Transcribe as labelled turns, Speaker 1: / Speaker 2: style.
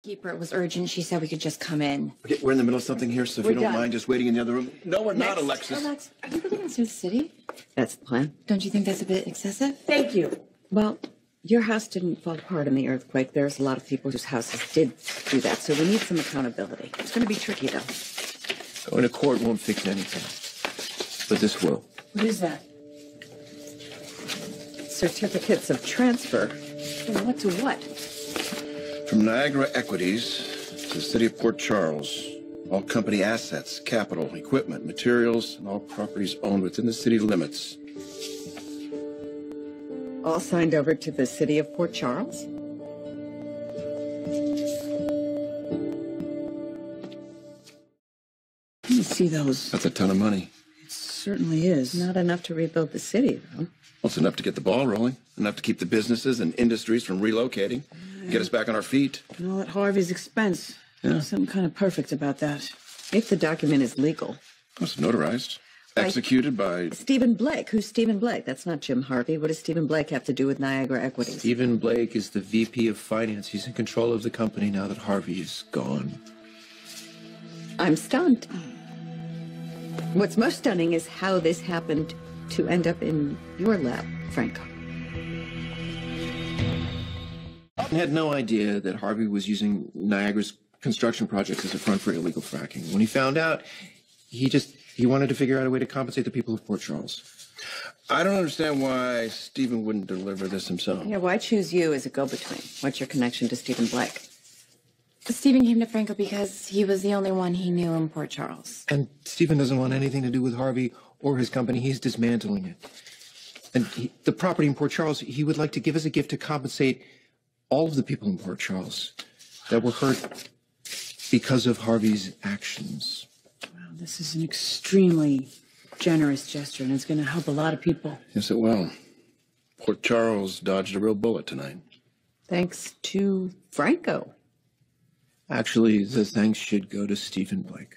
Speaker 1: Keeper, it was urgent. She said we could just come in.
Speaker 2: Okay, we're in the middle of something here, so if you don't mind just waiting in the other room. No, we're not, Alexis.
Speaker 1: Alex, are you really going to sue the city?
Speaker 3: That's the plan.
Speaker 1: Don't you think that's a bit excessive?
Speaker 4: Thank you.
Speaker 3: Well, your house didn't fall apart in the earthquake. There's a lot of people whose houses did do that, so we need some accountability. It's going to be tricky, though.
Speaker 5: Going to court won't fix anything. But this will.
Speaker 4: What is that?
Speaker 3: Certificates of transfer.
Speaker 4: From what to what?
Speaker 2: From Niagara Equities to the city of Port Charles, all company assets, capital, equipment, materials, and all properties owned within the city limits.
Speaker 3: All signed over to the city of Port Charles?
Speaker 4: Let me see those.
Speaker 2: That's a ton of money.
Speaker 4: It certainly is.
Speaker 3: Not enough to rebuild the city, though.
Speaker 2: Well, it's enough to get the ball rolling, enough to keep the businesses and industries from relocating, get us back on our feet.
Speaker 4: And all at Harvey's expense.
Speaker 2: Yeah.
Speaker 4: Something kind of perfect about that.
Speaker 3: If the document is legal.
Speaker 2: It's notarized, executed by...
Speaker 3: Stephen Blake. Who's Stephen Blake? That's not Jim Harvey. What does Stephen Blake have to do with Niagara Equities?
Speaker 5: Stephen Blake is the VP of Finance. He's in control of the company now that Harvey is gone.
Speaker 3: I'm stunned. What's most stunning is how this happened to end up in your lab, Franco.
Speaker 5: I had no idea that Harvey was using Niagara's construction projects as a front for illegal fracking. When he found out, he wanted to figure out a way to compensate the people of Port Charles.
Speaker 2: I don't understand why Stephen wouldn't deliver this himself.
Speaker 3: Yeah, why choose you as a go-between? What's your connection to Stephen Blake?
Speaker 1: Stephen came to Franco because he was the only one he knew in Port Charles.
Speaker 5: And Stephen doesn't want anything to do with Harvey or his company. He's dismantling it. And the property in Port Charles, he would like to give as a gift to compensate all of the people in Port Charles that were hurt because of Harvey's actions.
Speaker 4: Well, this is an extremely generous gesture, and it's going to help a lot of people.
Speaker 2: Yes, it will. Port Charles dodged a real bullet tonight.
Speaker 3: Thanks to Franco.
Speaker 5: Actually, the thanks should go to Stephen Blake.